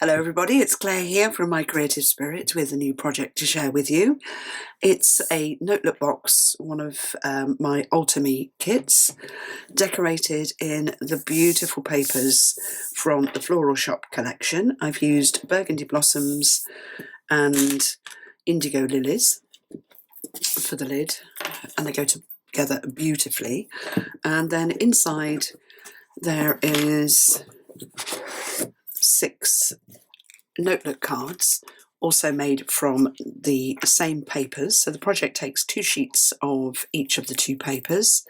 Hello everybody, it's Claire here from My Creative Spirit with a new project to share with you. It's a Notelet box, one of my Altenew kits, decorated in the beautiful papers from the Floral Shoppe collection. I've used burgundy blossoms and indigo lilies for the lid, and they go together beautifully. And then inside there is 6 Notelet cards, also made from the same papers. So the project takes 2 sheets of each of the 2 papers,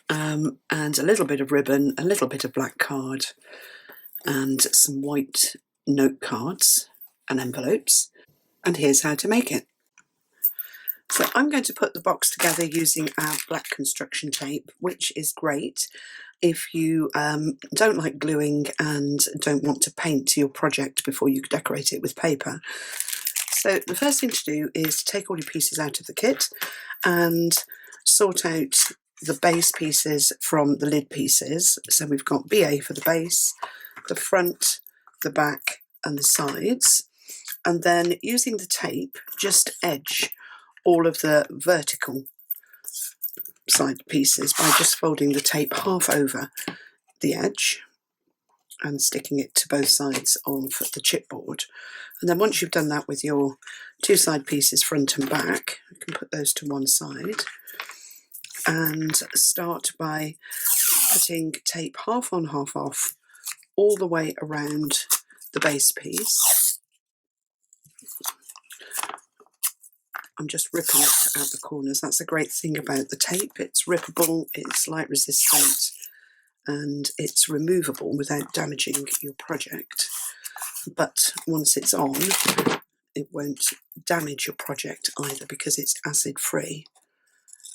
and a little bit of ribbon, a little bit of black card, and some white note cards and envelopes. And here's how to make it. So I'm going to put the box together using our black construction tape, which is great if you don't like gluing and don't want to paint your project before you decorate it with paper. So the first thing to do is to take all your pieces out of the kit and sort out the base pieces from the lid pieces. So we've got BA for the base, the front, the back and the sides, and then using the tape just edge all of the vertical side pieces by just folding the tape half over the edge and sticking it to both sides of the chipboard. And then once you've done that with your 2 side pieces front and back, you can put those to one side and start by putting tape half on half off all the way around the base piece. I'm just ripping it out the corners. That's a great thing about the tape. It's rippable, it's light resistant, and it's removable without damaging your project. But once it's on, it won't damage your project either because it's acid free.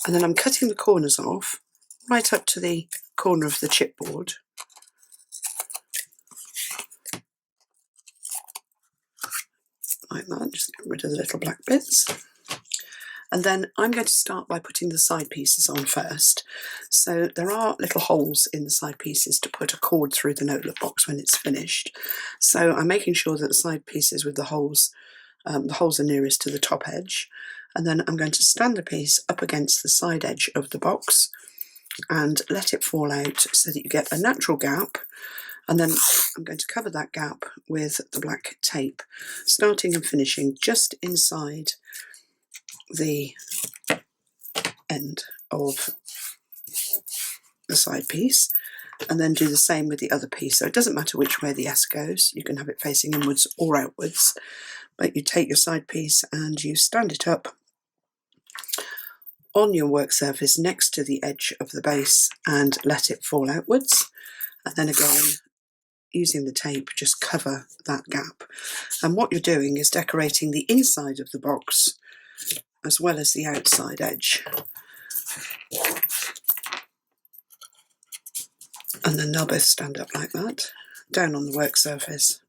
And then I'm cutting the corners off right up to the corner of the chipboard. Like that, just get rid of the little black bits. And then I'm going to start by putting the side pieces on first. So there are little holes in the side pieces to put a cord through the Notelet box when it's finished. So I'm making sure that the side pieces with the holes are nearest to the top edge. And then I'm going to stand the piece up against the side edge of the box and let it fall out so that you get a natural gap. And then I'm going to cover that gap with the black tape, starting and finishing just inside the end of the side piece, and then do the same with the other piece. So it doesn't matter which way the S goes, you can have it facing inwards or outwards, but you take your side piece and you stand it up on your work surface next to the edge of the base and let it fall outwards, and then again using the tape just cover that gap. And what you're doing is decorating the inside of the box as well as the outside edge. And then they'll both stand up like that, down on the work surface.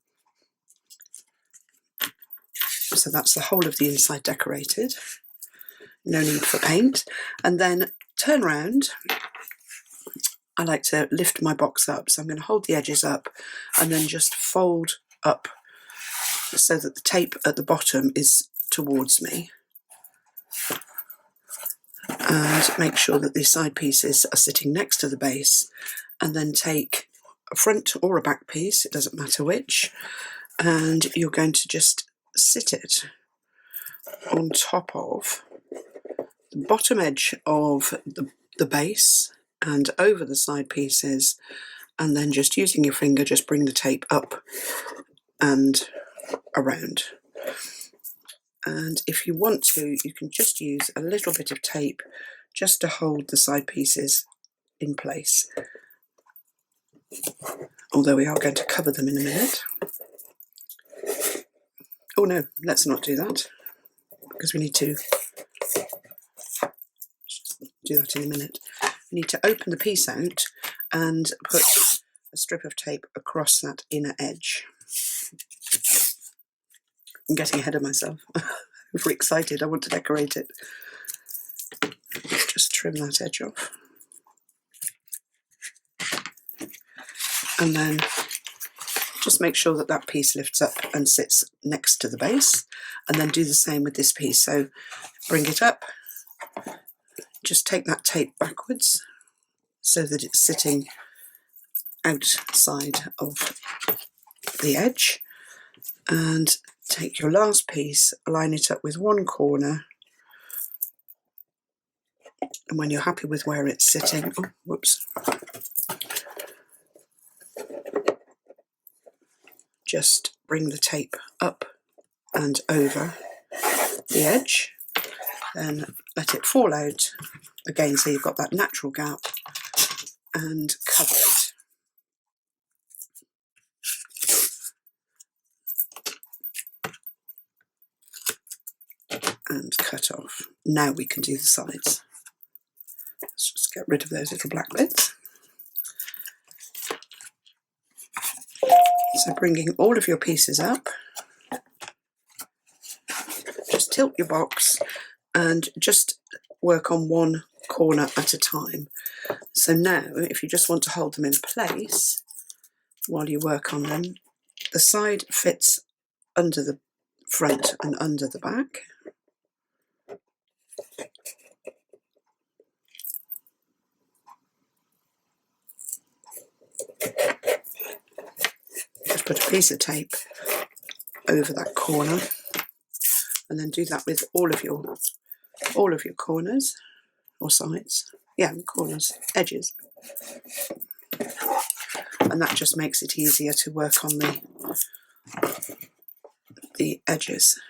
So that's the whole of the inside decorated. No need for paint. And then turn round. I like to lift my box up, so I'm going to hold the edges up and then just fold up so that the tape at the bottom is towards me. And make sure that the side pieces are sitting next to the base, and then take a front or a back piece, it doesn't matter which, and you're going to just sit it on top of the bottom edge of the base and over the side pieces, and then just using your finger just bring the tape up and around. And if you want to, you can just use a little bit of tape just to hold the side pieces in place. Although we are going to cover them in a minute. Oh no, let's not do that, because we need to do that in a minute. We need to open the piece out and put a strip of tape across that inner edge. I'm getting ahead of myself. I'm very excited, I want to decorate it. Just trim that edge off. And then Just make sure that that piece lifts up and sits next to the base, and then do the same with this piece. So bring it up, just take that tape backwards so that it's sitting outside of the edge, and take your last piece, line it up with one corner, and when you're happy with where it's sitting, oh, whoops, just bring the tape up and over the edge, then let it fall out again so you've got that natural gap, and cover it. And cut off. Now we can do the sides. Let's just get rid of those little black bits. So bringing all of your pieces up, just tilt your box and just work on one corner at a time. So now if you just want to hold them in place while you work on them, the side fits under the front and under the back. Just put a piece of tape over that corner, and then do that with all of your corners or sides. Yeah, corners, edges. And that just makes it easier to work on the edges.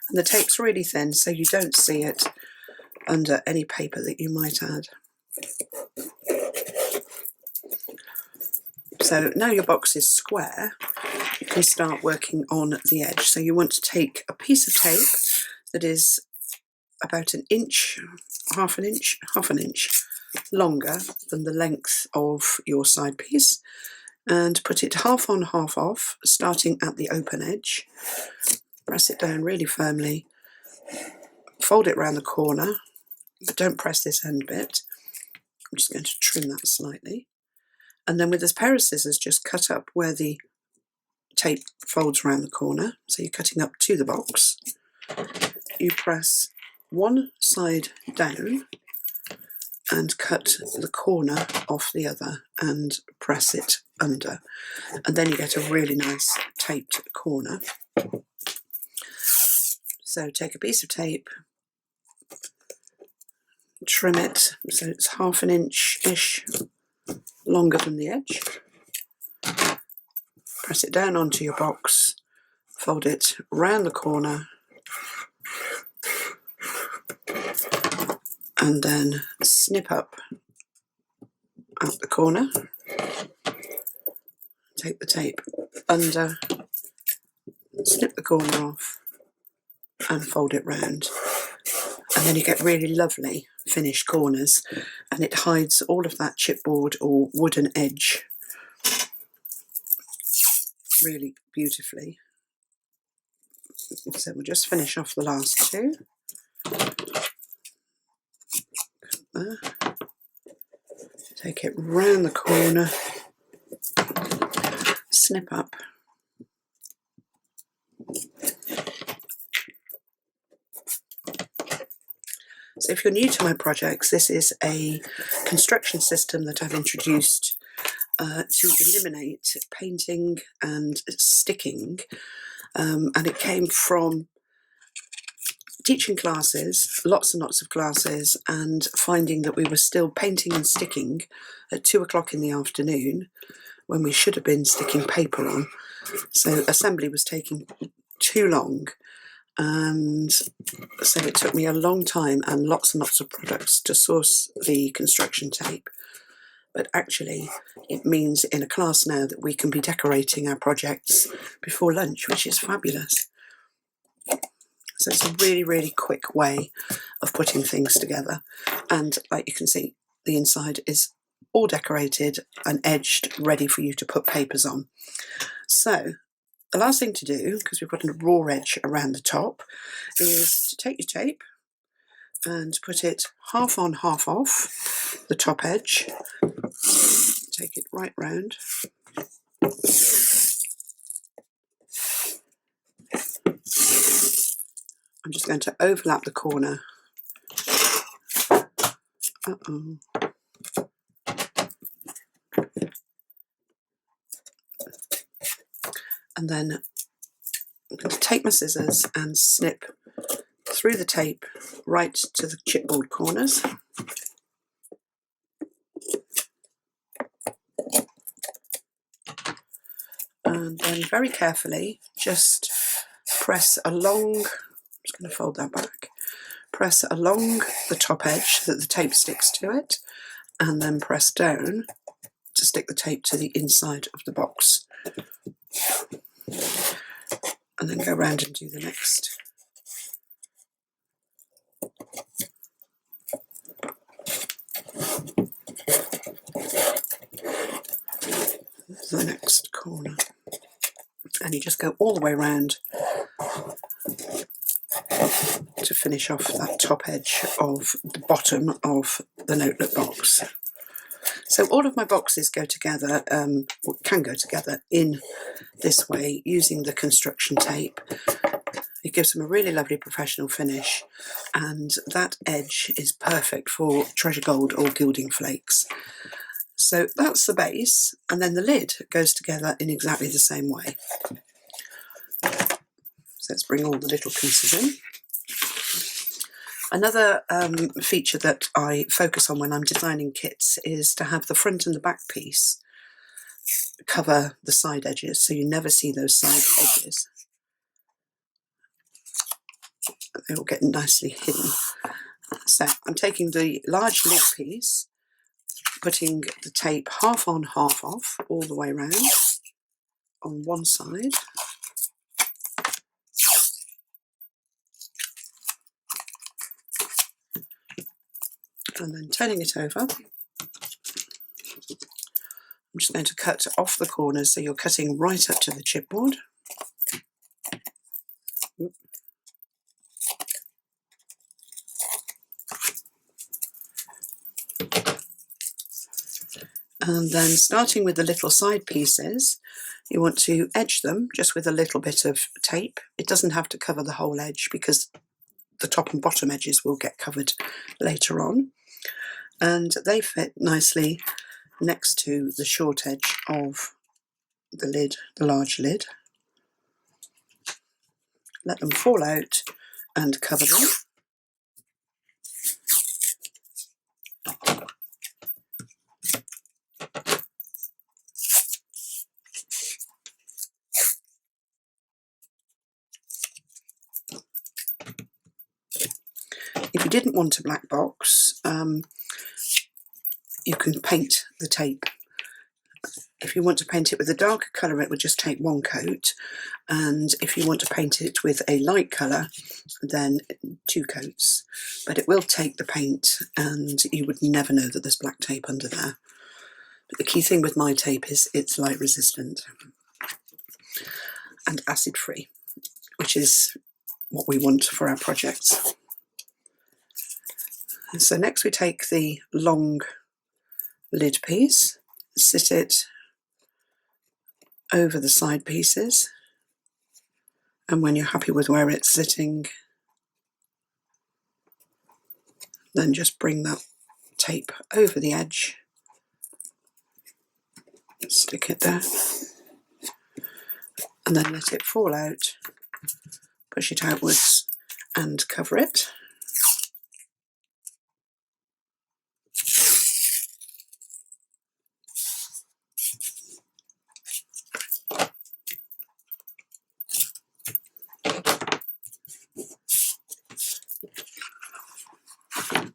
And the tape's really thin, so you don't see it under any paper that you might add. So now your box is square, you can start working on the edge. So you want to take a piece of tape that is about an inch, half an inch longer than the length of your side piece, and put it half on, half off, starting at the open edge. Press it down really firmly, fold it around the corner, but don't press this end bit. I'm just going to trim that slightly. And then with this pair of scissors, just cut up where the tape folds around the corner. So you're cutting up to the box. You press one side down and cut the corner off the other and press it under. And then you get a really nice taped corner. So take a piece of tape, trim it so it's half an inch-ish longer than the edge. Press it down onto your box, fold it round the corner, and then snip up at the corner. Take the tape under, snip the corner off, and fold it round. And then you get really lovely finished corners, and it hides all of that chipboard or wooden edge really beautifully. So we'll just finish off the last two. There. Take it round the corner, snip up, so if you're new to my projects, this is a construction system that I've introduced to eliminate painting and sticking, and it came from teaching classes, lots and lots of classes, and finding that we were still painting and sticking at 2 o'clock in the afternoon when we should have been sticking paper on. So assembly was taking too long, and so it took me a long time and lots of products to source the construction tape. But actually it means in a class now that we can be decorating our projects before lunch, which is fabulous. So it's a really, really quick way of putting things together. And like you can see, the inside is all decorated and edged, ready for you to put papers on. So the last thing to do, because we've got a raw edge around the top, is to take your tape and put it half on, half off the top edge. Take it right round. I'm just going to overlap the corner. And then I'm going to take my scissors and snip through the tape right to the chipboard corners. And then very carefully just press along, I'm just going to fold that back, press along the top edge so that the tape sticks to it, and then press down to stick the tape to the inside of the box. And then go around and do the next. The next corner. And you just go all the way around to finish off that top edge of the bottom of the Notelet box. So all of my boxes go together, or can go together in this way using the construction tape. It gives them a really lovely professional finish, and that edge is perfect for treasure gold or gilding flakes. So that's the base, and then the lid goes together in exactly the same way. So let's bring all the little pieces in. Another feature that I focus on when I'm designing kits is to have the front and the back piece cover the side edges, so you never see those side edges. They will get nicely hidden. So I'm taking the large lid piece, putting the tape half on, half off, all the way around on one side. And then turning it over. I'm just going to cut off the corners so you're cutting right up to the chipboard. And then starting with the little side pieces, you want to edge them just with a little bit of tape. It doesn't have to cover the whole edge because the top and bottom edges will get covered later on. And they fit nicely next to the short edge of the lid, the large lid. Let them fall out and cover them. If you didn't want a black box, you can paint the tape. If you want to paint it with a darker colour, it would just take one coat, and if you want to paint it with a light colour, then 2 coats. But it will take the paint, and you would never know that there's black tape under there. But the key thing with my tape is it's light resistant and acid free, which is what we want for our projects. And so next we take the long lid piece, sit it over the side pieces, and when you're happy with where it's sitting, then just bring that tape over the edge, stick it there, and then let it fall out, push it outwards and cover it.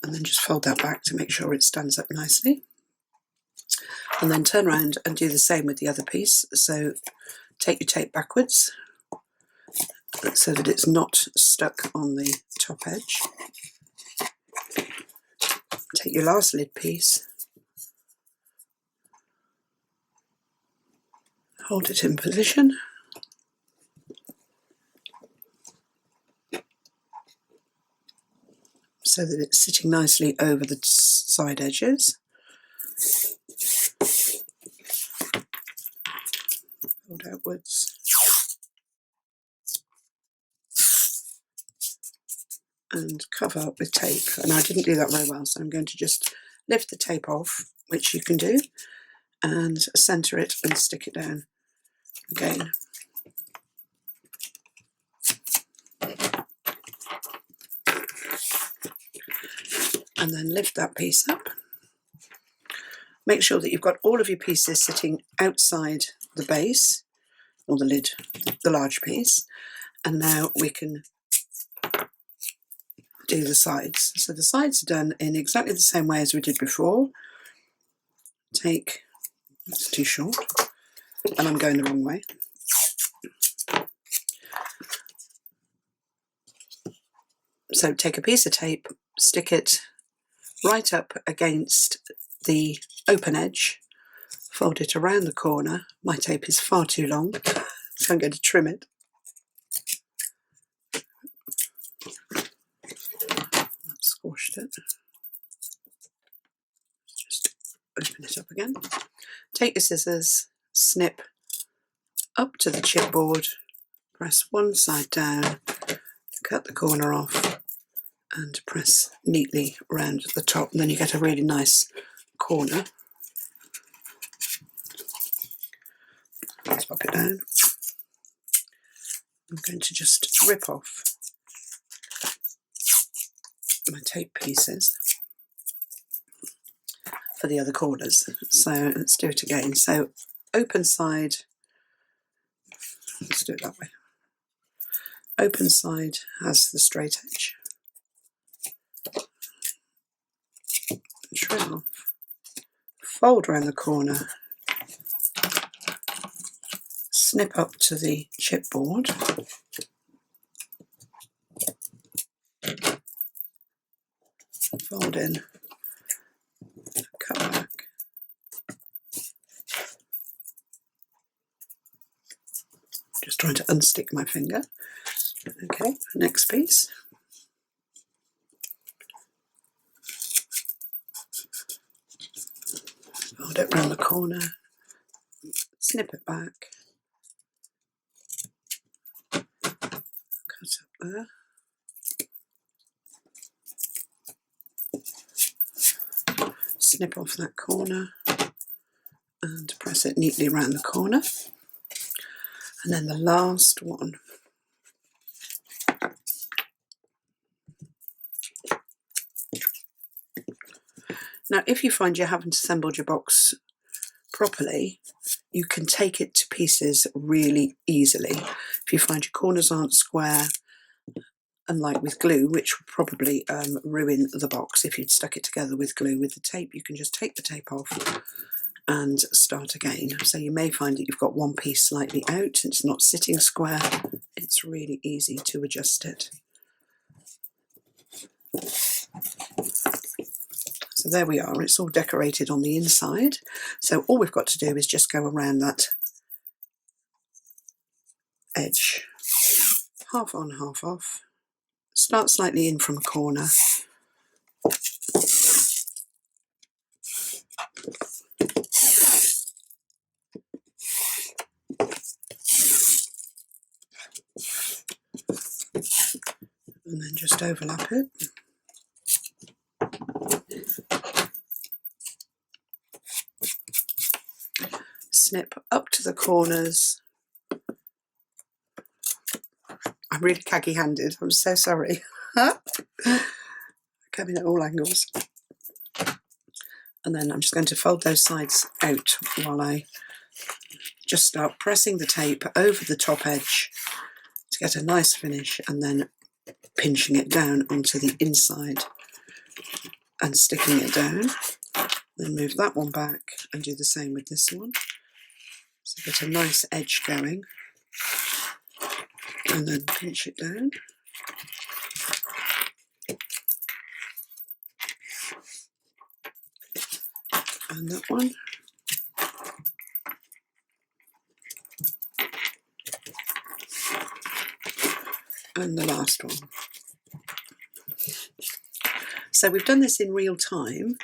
And then just fold that back to make sure it stands up nicely. And then turn around and do the same with the other piece. So take your tape backwards so that it's not stuck on the top edge. Take your last lid piece, hold it in position, so that it's sitting nicely over the side edges. Fold outwards. And cover up with tape, and I didn't do that very well, so I'm going to just lift the tape off, which you can do, and centre it and stick it down again. And then lift that piece up. Make sure that you've got all of your pieces sitting outside the base, or the lid, the large piece, and now we can do the sides. So the sides are done in exactly the same way as we did before. Take, that's too short, and I'm going the wrong way. So take a piece of tape, stick it right up against the open edge, fold it around the corner. My tape is far too long, so I'm going to trim it. I've squashed it. Just open it up again. Take your scissors, snip up to the chipboard, press one side down, cut the corner off, and press neatly around the top, and then you get a really nice corner. Let's pop it down. I'm going to just rip off my tape pieces for the other corners. So let's do it again. So open side, let's do it that way. Open side has the straight edge. Trim off, fold around the corner, snip up to the chipboard, fold in, cut back, just trying to unstick my finger. Okay, next piece. Fold it around the corner, snip it back, cut up there. Snip off that corner and press it neatly around the corner. And then the last one. Now, if you find you haven't assembled your box properly, you can take it to pieces really easily. If you find your corners aren't square, unlike with glue, which would probably ruin the box if you'd stuck it together with glue. With the tape, you can just take the tape off and start again. So you may find that you've got one piece slightly out, it's not sitting square. It's really easy to adjust it. So there we are, it's all decorated on the inside. So all we've got to do is just go around that edge, half on, half off. Start slightly in from a corner. And then just overlap it. Snip up to the corners. I'm really caggy-handed, I'm so sorry. Coming at all angles. And then I'm just going to fold those sides out while I just start pressing the tape over the top edge to get a nice finish, and then pinching it down onto the inside and sticking it down. Then move that one back and do the same with this one. So get a nice edge going, and then pinch it down. And that one. And the last one. So we've done this in real time,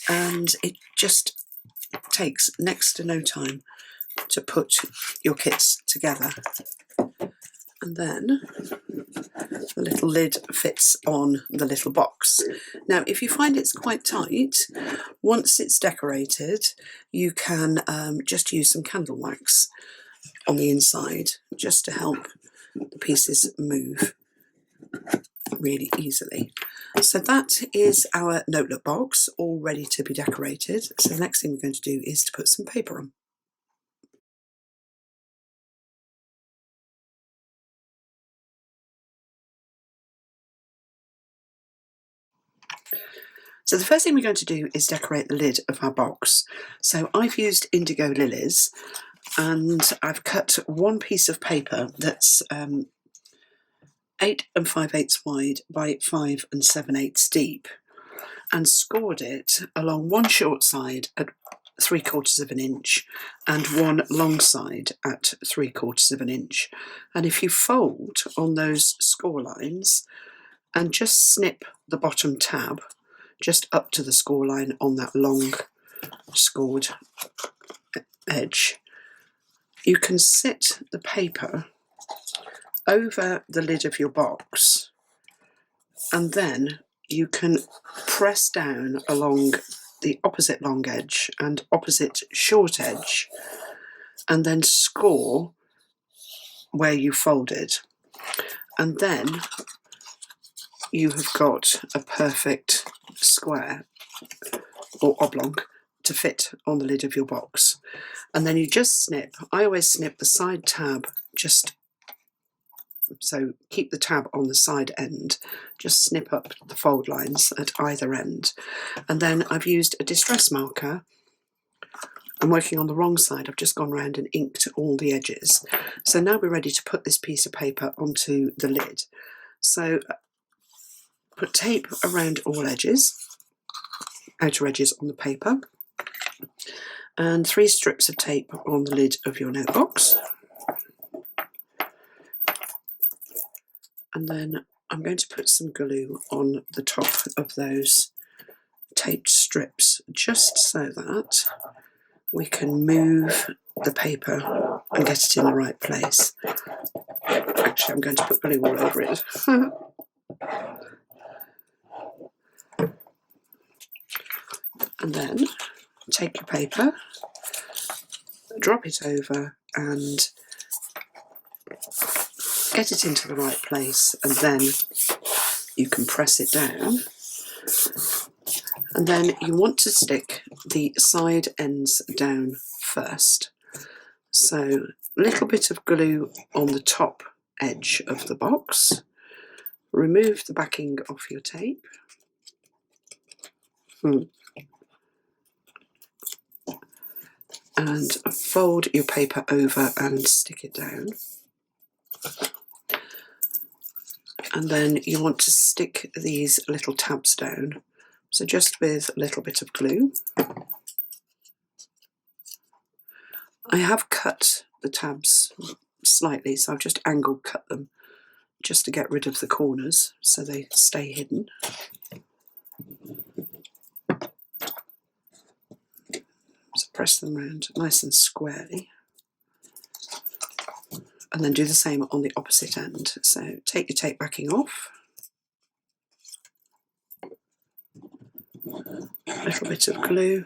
and it just takes next to no time to put your kits together. And then the little lid fits on the little box. Now, if you find it's quite tight, once it's decorated, you can just use some candle wax on the inside just to help the pieces move really easily. So that is our Notelet box all ready to be decorated. So the next thing we're going to do is to put some paper on. So the first thing we're going to do is decorate the lid of our box. So I've used indigo lilies, and I've cut one piece of paper that's 8 5/8 wide by 5 7/8 deep, and scored it along one short side at 3/4 of an inch and one long side at 3/4 of an inch. And if you fold on those score lines and just snip the bottom tab just up to the score line on that long scored edge, you can sit the paper over the lid of your box, and then you can press down along the opposite long edge and opposite short edge, and then score where you folded. And then you have got a perfect square or oblong to fit on the lid of your box. And then you just snip. I always snip the side tab, just so keep the tab on the side end, just snip up the fold lines at either end. And then I've used a distress marker. I'm working on the wrong side. I've just gone around and inked all the edges. So now we're ready to put this piece of paper onto the lid. So put tape around all edges, outer edges on the paper, and 3 strips of tape on the lid of your note box. And then I'm going to put some glue on the top of those taped strips, just so that we can move the paper and get it in the right place. Actually, I'm going to put glue all over it. And then take your paper, drop it over and get it into the right place, and then you can press it down. And then you want to stick the side ends down first. So a little bit of glue on the top edge of the box. Remove the backing off your tape. And fold your paper over and stick it down. And then you want to stick these little tabs down. So just with a little bit of glue. I have cut the tabs slightly, so I've just angle cut them just to get rid of the corners so they stay hidden. So press them around nice and squarely. And then do the same on the opposite end. So take your tape backing off. A little bit of glue.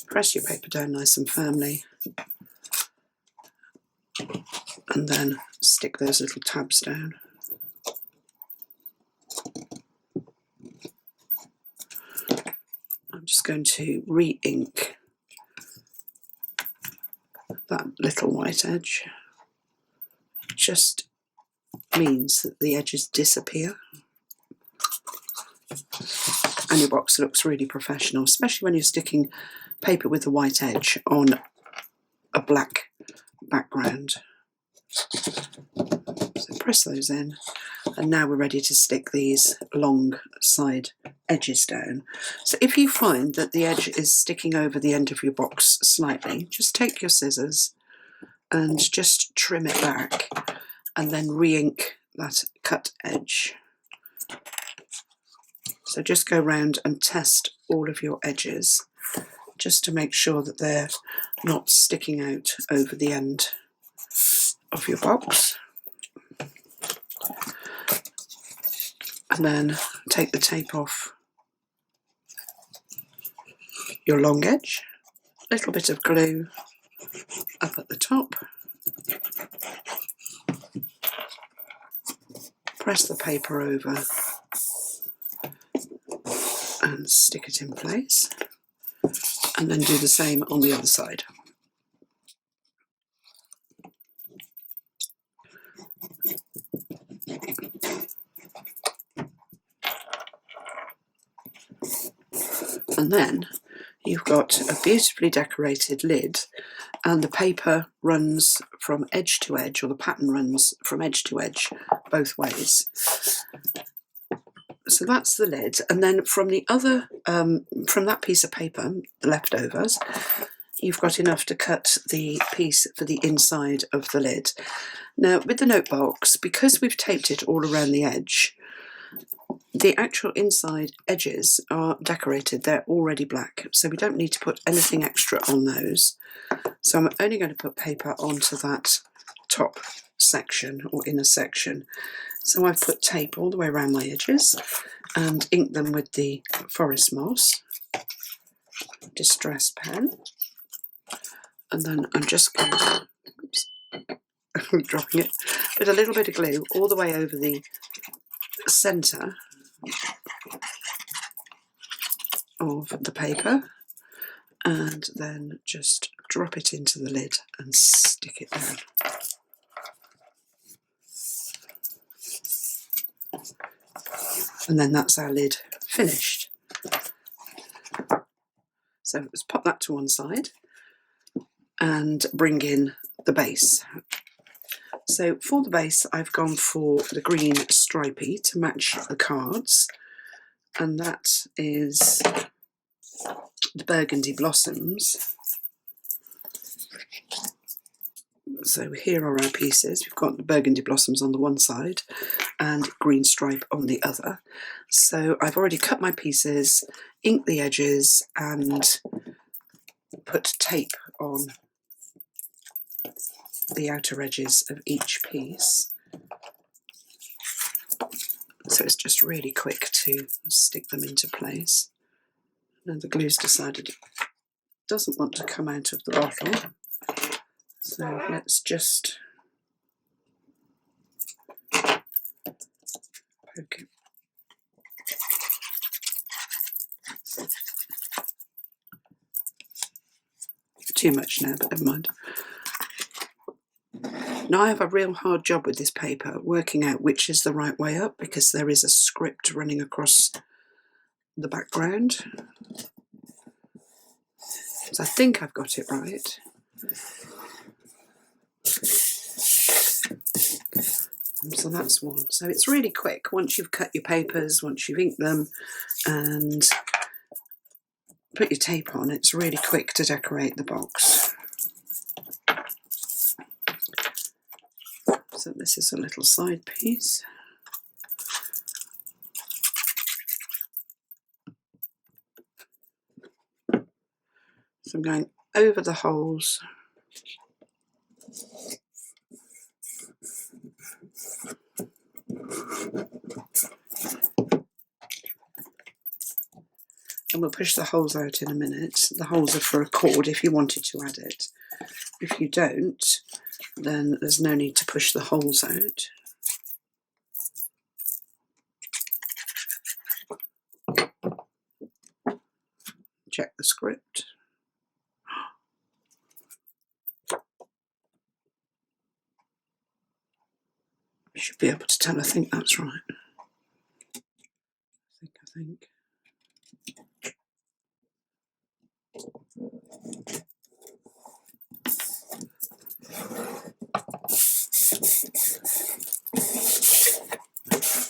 Press your paper down nice and firmly. And then stick those little tabs down. I'm just going to re-ink that little white edge. It just means that the edges disappear. And your box looks really professional, especially when you're sticking paper with a white edge on a black background. So press those in, and now we're ready to stick these long side edges down. So if you find that the edge is sticking over the end of your box slightly, just take your scissors and just trim it back, and then re-ink that cut edge. So just go round and test all of your edges, just to make sure that they're not sticking out over the end of your box. And then take the tape off your long edge, a little bit of glue up at the top, press the paper over and stick it in place, and then do the same on the other side. And then you've got a beautifully decorated lid, and the paper runs from edge to edge, or the pattern runs from edge to edge both ways. So that's the lid, and then from the other, from that piece of paper, the leftovers, you've got enough to cut the piece for the inside of the lid. Now with the note box, because we've taped it all around the edge, the actual inside edges are decorated, they're already black, so we don't need to put anything extra on those. So I'm only going to put paper onto that top section or inner section. So I've put tape all the way around my edges and inked them with the Forest Moss Distress pen. And then I'm just going to, oops, I'm dropping it, put a little bit of glue all the way over the centre of the paper, and then just drop it into the lid and stick it down. And then that's our lid finished. So let's pop that to one side and bring in the base. So for the base, I've gone for the green stripy to match the cards, and that is the burgundy blossoms. So here are our pieces. We've got the burgundy blossoms on the one side and green stripe on the other. So I've already cut my pieces, inked the edges, and put tape on the outer edges of each piece. So it's just really quick to stick them into place. Now the glue's decided it doesn't want to come out of the bottle. So let's just poke it. Too much now, but never mind. Now I have a real hard job with this paper, working out which is the right way up, because there is a script running across the background. So I think I've got it right. So that's one. So it's really quick once you've cut your papers, once you've inked them and put your tape on, it's really quick to decorate the box. So this is a little side piece. So I'm going over the holes. And we'll push the holes out in a minute. The holes are for a cord if you wanted to add it. If you don't, then there's no need to push the holes out. Check the script. You should be able to tell. I think that's right. I think.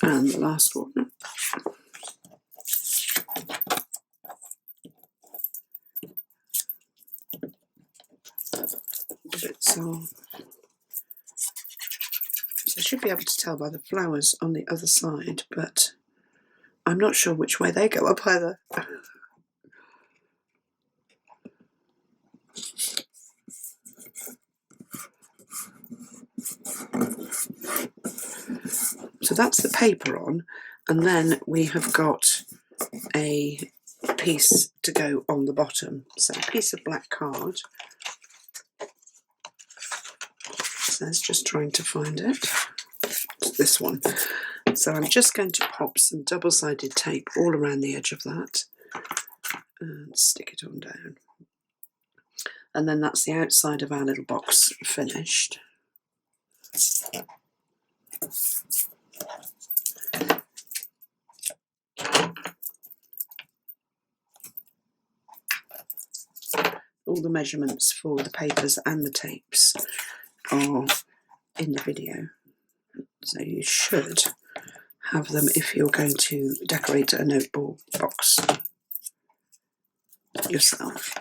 And the last one. Bits off. So I should be able to tell by the flowers on the other side, but I'm not sure which way they go up either. So that's the paper on, and then we have got a piece to go on the bottom. So a piece of black card. So let's just trying to find it. It's this one. So I'm just going to pop some double-sided tape all around the edge of that and stick it on down. And then that's the outside of our little box finished. All the measurements for the papers and the tapes are in the video, so you should have them if you're going to decorate a notebook box yourself.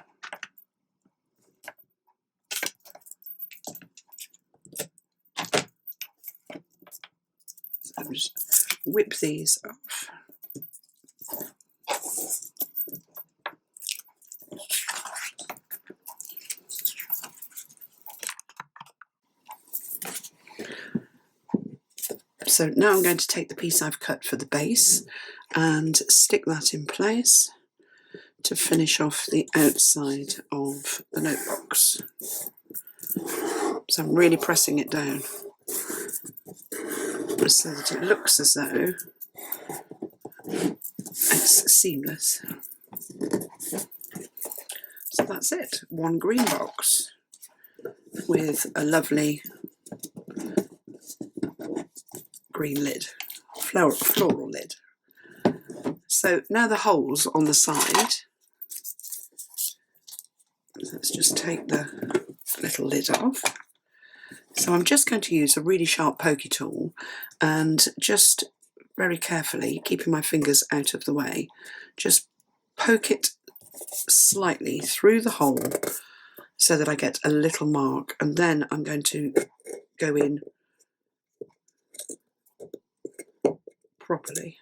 So I'll just whip these off. So now I'm going to take the piece I've cut for the base and stick that in place to finish off the outside of the notebox. So I'm really pressing it down so that it looks as though it's seamless. So that's it, one green box with a lovely green lid, floral lid. So now the holes on the side. Let's just take the little lid off. So I'm just going to use a really sharp pokey tool and just very carefully, keeping my fingers out of the way, just poke it slightly through the hole so that I get a little mark, and then I'm going to go in properly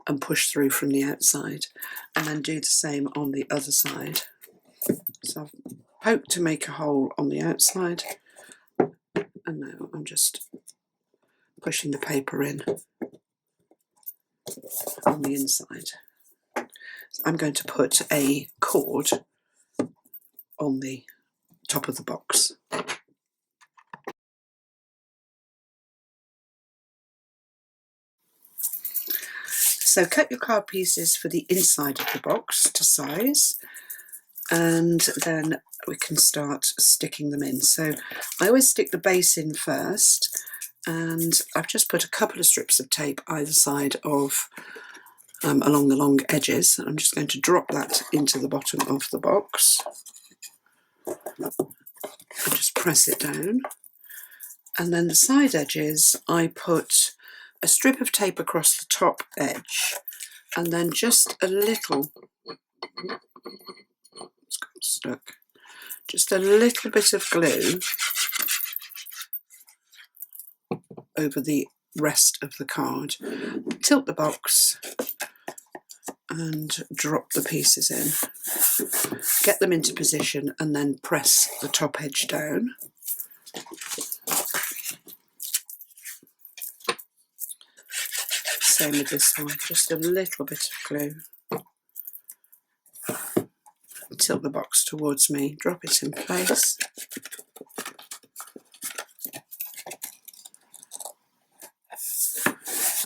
and push through from the outside, and then do the same on the other side. So I've poked to make a hole on the outside, and now I'm just pushing the paper in on the inside. So I'm going to put a cord on the top of the box. So cut your card pieces for the inside of the box to size, and then we can start sticking them in. So I always stick the base in first, and I've just put a couple of strips of tape either side of along the long edges. I'm just going to drop that into the bottom of the box and just press it down. And then the side edges, I put a strip of tape across the top edge, and then just a little, it's got stuck, just a little bit of glue over the rest of the card. Tilt the box and drop the pieces in. Get them into position and then press the top edge down. Same with this one, just a little bit of glue. Tilt the box towards me, drop it in place.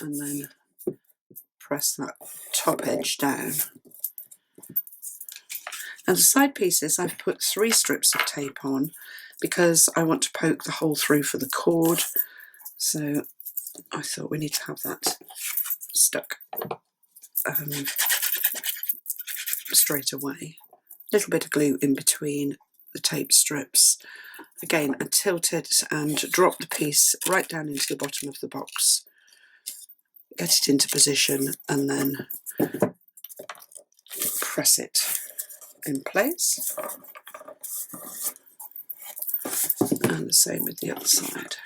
And then press that top edge down. And the side pieces, I've put 3 strips of tape on because I want to poke the hole through for the cord. So I thought we need to have that stuck straight away. A little bit of glue in between the tape strips. Again, I tilt it and drop the piece right down into the bottom of the box. Get it into position and then press it in place. And the same with the other side.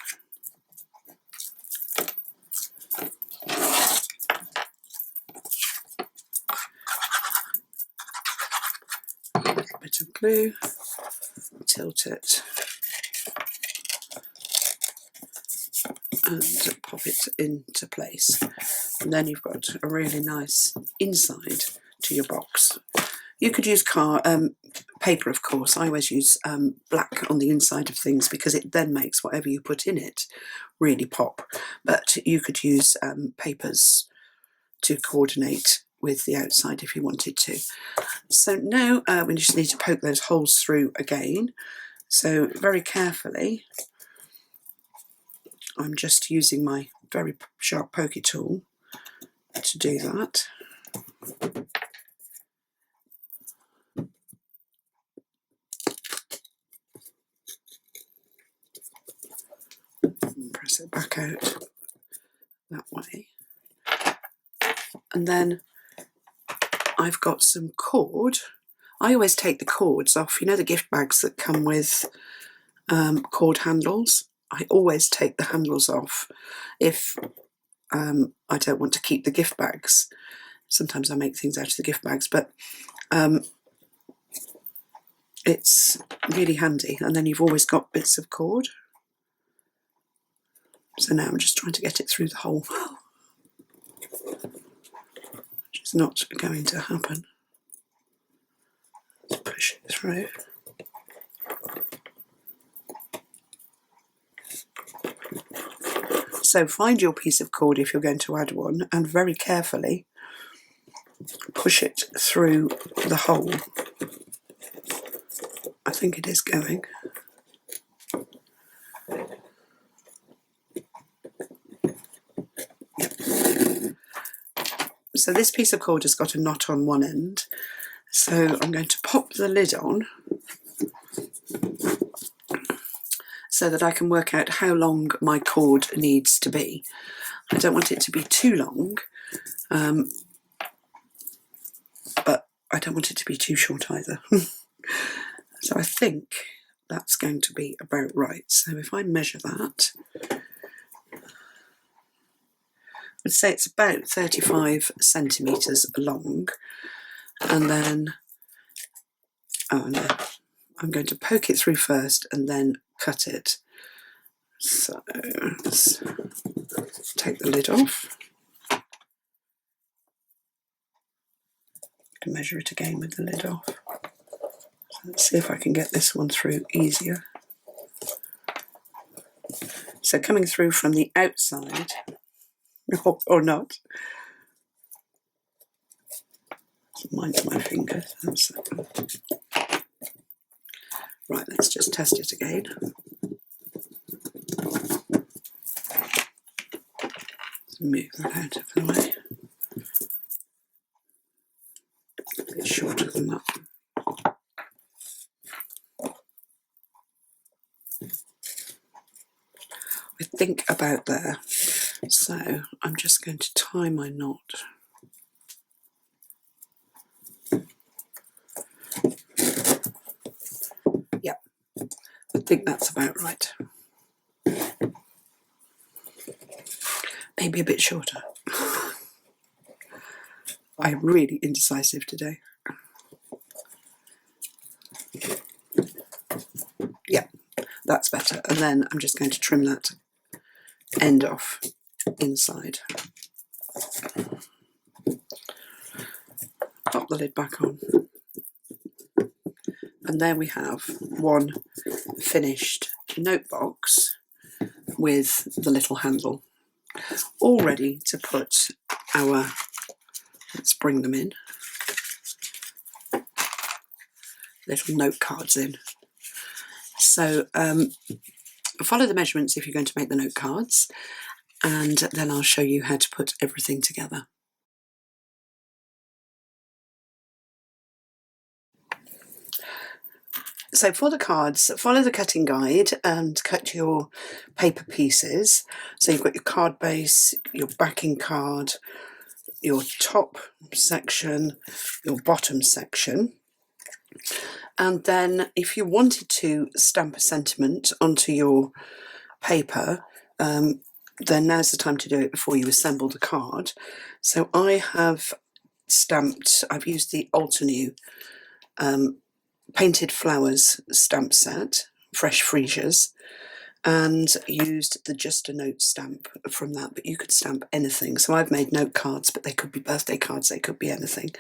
bit of glue, tilt it and pop it into place. And then you've got a really nice inside to your box. You could use paper, of course. I always use black on the inside of things because it then makes whatever you put in it really pop. But you could use papers to coordinate with the outside if you wanted to. So now we just need to poke those holes through again. So very carefully, I'm just using my very sharp pokey tool to do that. And press it back out that way. And then I've got some cord. I always take the cords off. You know the gift bags that come with cord handles? I always take the handles off if I don't want to keep the gift bags. Sometimes I make things out of the gift bags, but it's really handy. And then you've always got bits of cord. So now I'm just trying to get it through the hole, which is not going to happen. Let's push it through. So find your piece of cord if you're going to add one, and very carefully push it through the hole. I think it is going. Yep. So this piece of cord has got a knot on one end. So I'm going to pop the lid on so that I can work out how long my cord needs to be. I don't want it to be too long, but I don't want it to be too short either. So I think that's going to be about right. So if I measure that, I'd say it's about 35 centimetres long. And then, oh no, I'm going to poke it through first and then cut it. So let's take the lid off. To measure it again with the lid off. So let's see if I can get this one through easier. So coming through from the outside, or not. Mind my fingers. Right, let's just test it again. Move that out of the way. A bit shorter than that. I think about there. So I'm just going to tie my knot. Yep, I think that's about right. Maybe a bit shorter. I'm really indecisive today. Yeah, that's better. And then I'm just going to trim that end off inside. Pop the lid back on. And there we have one finished note box with the little handle, all ready to put our, let's bring them in, little note cards in. So follow the measurements if you're going to make the note cards, and then I'll show you how to put everything together. So for the cards, follow the cutting guide and cut your paper pieces. So you've got your card base, your backing card, your top section, your bottom section. And then if you wanted to stamp a sentiment onto your paper, then now's the time to do it before you assemble the card. So I have stamped, I've used the Altenew Painted Flowers stamp set, fresh freesias, and used the Just a Note stamp from that, but you could stamp anything. So I've made note cards, but they could be birthday cards, they could be anything.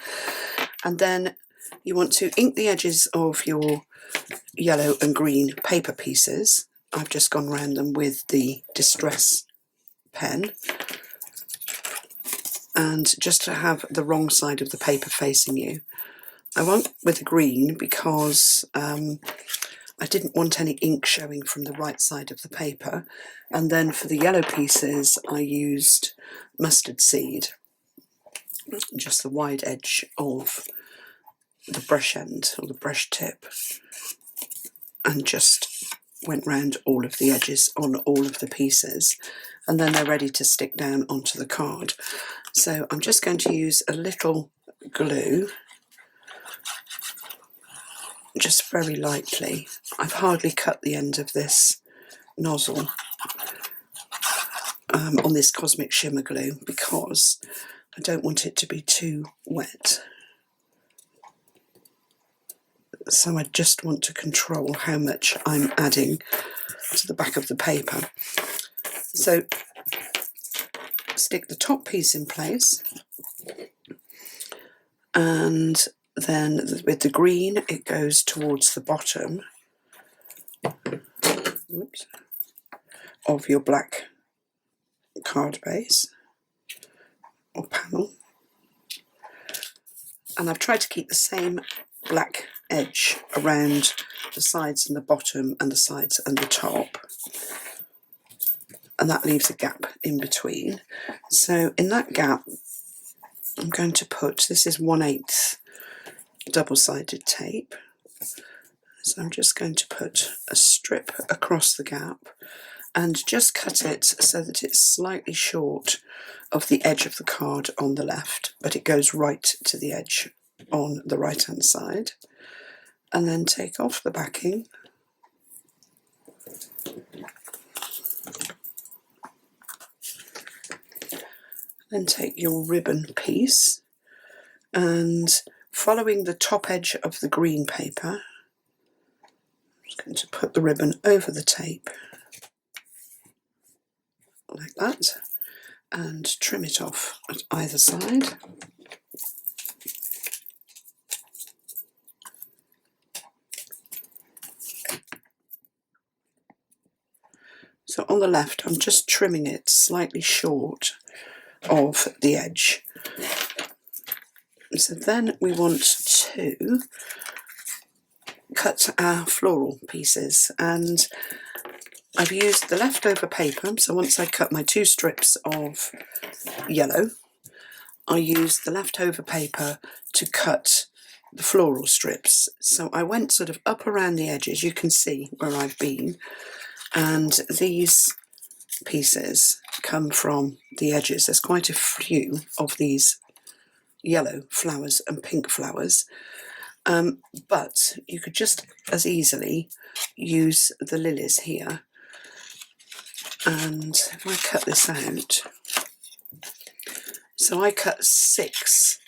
And then you want to ink the edges of your yellow and green paper pieces. I've just gone around them with the Distress pen, and just to have the wrong side of the paper facing you. I went with the green because I didn't want any ink showing from the right side of the paper. And then for the yellow pieces I used mustard seed, just the wide edge of the brush end or the brush tip, and just went round all of the edges on all of the pieces, and then they're ready to stick down onto the card. So I'm just going to use a little glue, just very lightly. I've hardly cut the end of this nozzle on this Cosmic Shimmer glue because I don't want it to be too wet. So I just want to control how much I'm adding to the back of the paper. So stick the top piece in place, and then with the green it goes towards the bottom of your black card base or panel, and I've tried to keep the same black edge around the sides and the bottom and the sides and the top, and that leaves a gap in between. So in that gap I'm going to put, this is 1/8 double-sided tape, so I'm just going to put a strip across the gap and just cut it so that it's slightly short of the edge of the card on the left, but it goes right to the edge on the right hand side. And then take off the backing, then take your ribbon piece, and following the top edge of the green paper, I'm just going to put the ribbon over the tape like that and trim it off at either side. So on the left I'm just trimming it slightly short of the edge. So then we want to cut our floral pieces, and I've used the leftover paper. So once I cut my 2 strips of yellow, I used the leftover paper to cut the floral strips. So I went sort of up around the edges, you can see where I've been, and these pieces come from the edges. There's quite a few of these yellow flowers and pink flowers, but you could just as easily use the lilies here. And if I cut this out, so I cut 6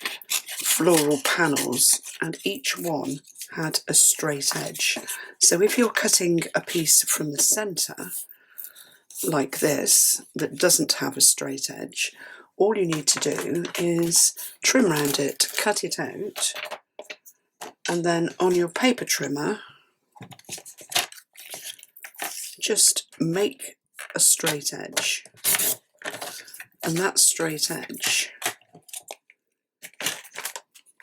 floral panels and each one had a straight edge. So if you're cutting a piece from the centre like this that doesn't have a straight edge, all you need to do is trim around it, cut it out, and then on your paper trimmer just make a straight edge, and that straight edge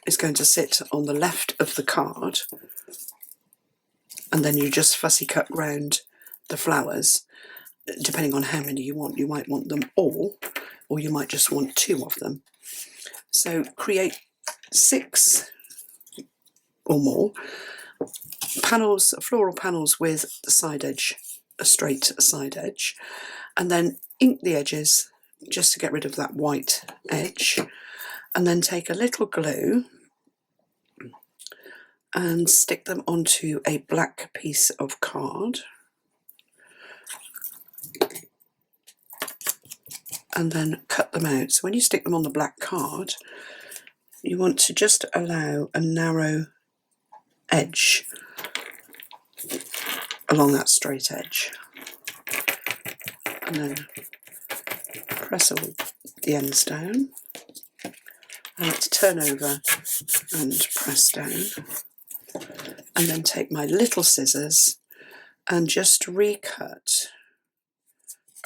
is going to sit on the left of the card, and then you just fussy cut round the flowers depending on how many you want. You might want them all, or you might just want 2 of them. So create 6 or more panels, floral panels with the side edge, a straight side edge, and then ink the edges just to get rid of that white edge, and then take a little glue and stick them onto a black piece of card, and then cut them out. So when you stick them on the black card, you want to just allow a narrow edge, along that straight edge, and then press all the ends down. I like to turn over and press down, and then take my little scissors and just recut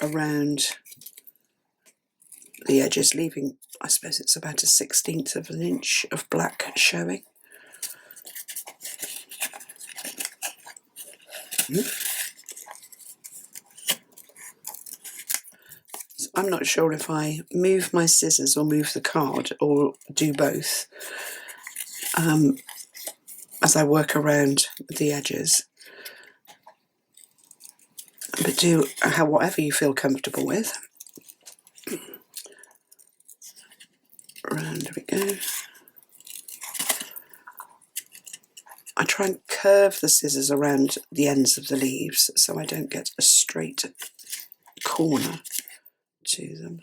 around the edges, leaving, I suppose it's about 1/16 of an inch of black showing. So I'm not sure if I move my scissors or move the card or do both as I work around the edges. But do whatever you feel comfortable with. Round we go. I try and curve the scissors around the ends of the leaves so I don't get a straight corner to them.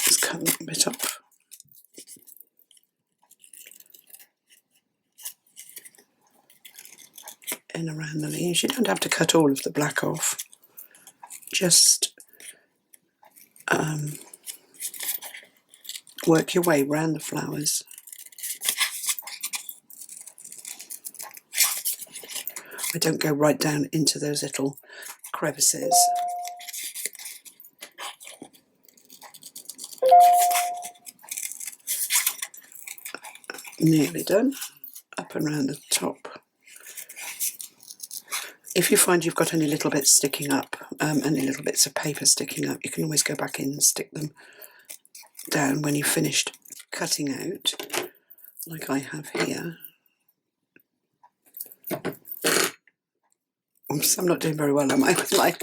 Just cut a little bit off. In around the leaves. You don't have to cut all of the black off. Just work your way around the flowers. I don't go right down into those little crevices. Nearly done. Up and around the top. If you find you've got any little bits sticking up, any little bits of paper sticking up, you can always go back in and stick them down when you've finished cutting out, like I have here. Oops, I'm not doing very well, am I, with my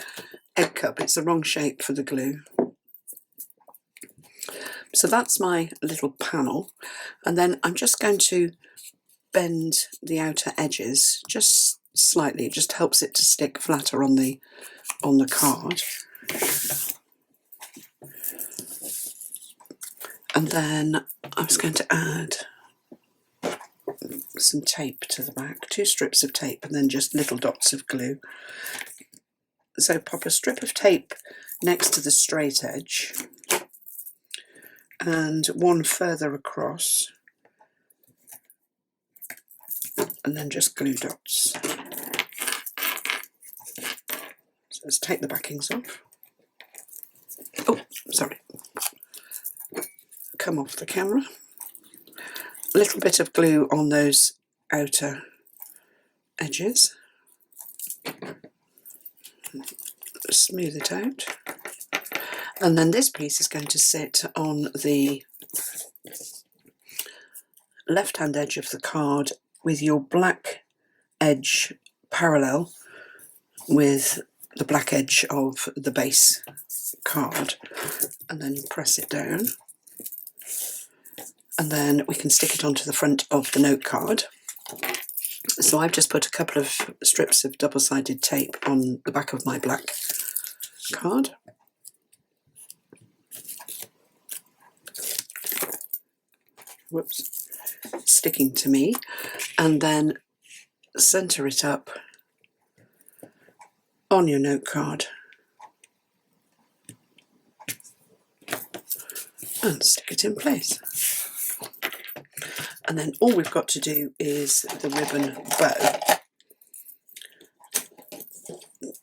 egg cup? It's the wrong shape for the glue. So that's my little panel, and then I'm just going to bend the outer edges just slightly. It just helps it to stick flatter on the card. And then I was going to add some tape to the back, 2 strips of tape, and then just little dots of glue. So pop a strip of tape next to the straight edge and one further across, and then just glue dots. So let's take the backings off. Oh, sorry. Come off the camera. A little bit of glue on those outer edges. Smooth it out. And then this piece is going to sit on the left-hand edge of the card with your black edge parallel with the black edge of the base card, and then press it down, and then we can stick it onto the front of the note card. So I've just put a couple of strips of double-sided tape on the back of my black card. Whoops, it's sticking to me, and then centre it up on your note card and stick it in place. And then all we've got to do is the ribbon bow.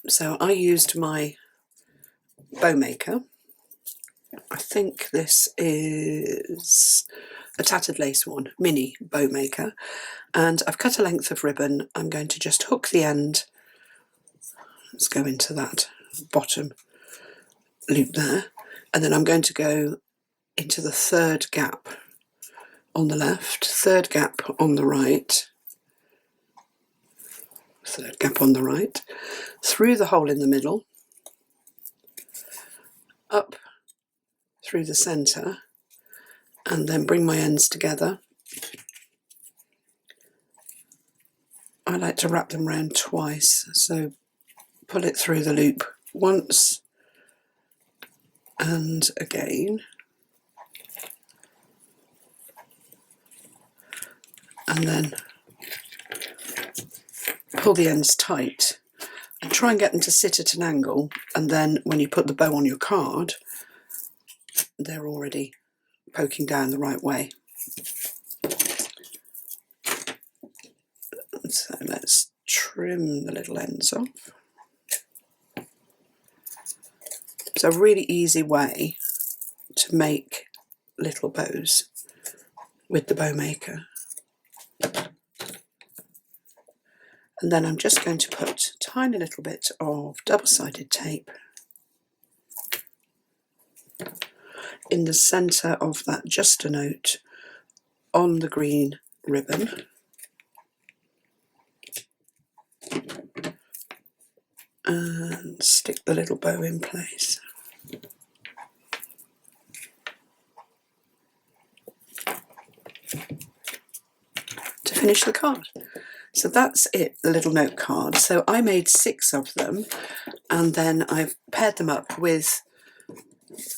So I used my bow maker. I think this is a tattered lace one, mini bow maker, and I've cut a length of ribbon. I'm going to just hook the end. Let's go into that bottom loop there, and then I'm going to go into the third gap on the left, third gap on the right, third gap on the right, through the hole in the middle, up through the centre, and then bring my ends together. I like to wrap them round twice, so pull it through the loop once and again, and then pull the ends tight and try and get them to sit at an angle, and then when you put the bow on your card, they're already poking down the right way. So let's trim the little ends off. It's a really easy way to make little bows with the bow maker. And then I'm just going to put a tiny little bit of double-sided tape in the centre of that just a note on the green ribbon. And stick the little bow in place. To finish the card. So that's it, the little note card. So I made 6 of them, and then I've paired them up with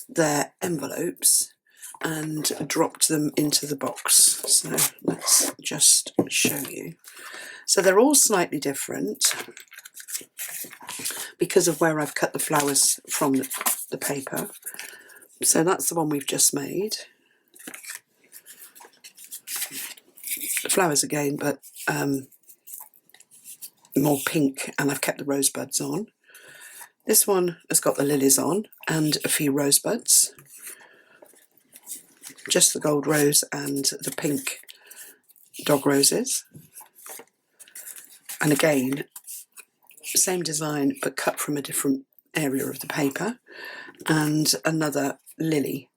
their envelopes and dropped them into the box. So let's just show you. So they're all slightly different because of where I've cut the flowers from the paper. So that's the one we've just made. The flowers again, but more pink, and I've kept the rosebuds on. This one has got the lilies on and a few rosebuds. Just the gold rose and the pink dog roses. And again, same design but cut from a different area of the paper, and another lily.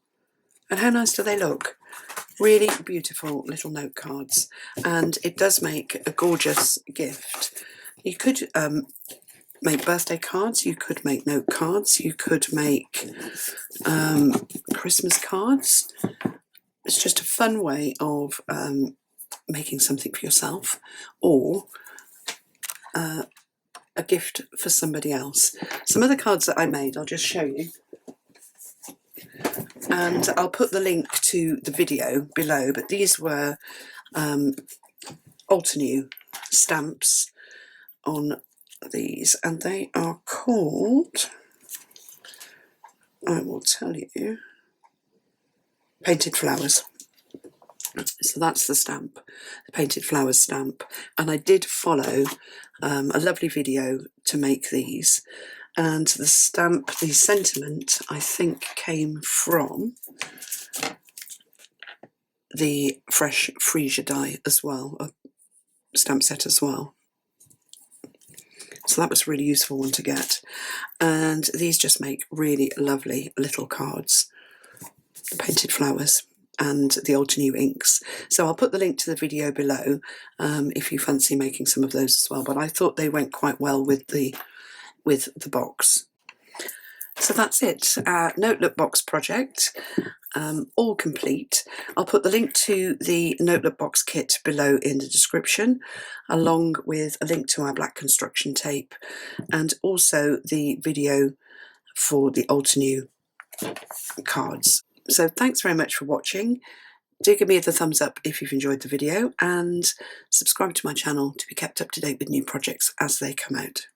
And how nice do they look? Really beautiful little note cards, and it does make a gorgeous gift. You could make birthday cards, you could make note cards, you could make Christmas cards. It's just a fun way of making something for yourself, or a gift for somebody else. Some of the cards that I made, I'll just show you. And I'll put the link to the video below, but these were Altenew stamps on these, and they are called, I will tell you, Painted Flowers. So that's the stamp, the Painted Flowers stamp, and I did follow a lovely video to make these, and the stamp, the sentiment, I think came from the Fresh Freesia die as well, a stamp set as well. So that was a really useful one to get, and these just make really lovely little cards, Painted Flowers and the Altenew inks. So I'll put the link to the video below if you fancy making some of those as well, but I thought they went quite well with the box. So that's it, Notelet Box project, all complete. I'll put the link to the Notelet Box Kit below in the description, along with a link to our black construction tape, and also the video for the Altenew cards. So thanks very much for watching. Do give me the thumbs up if you've enjoyed the video, and subscribe to my channel to be kept up to date with new projects as they come out.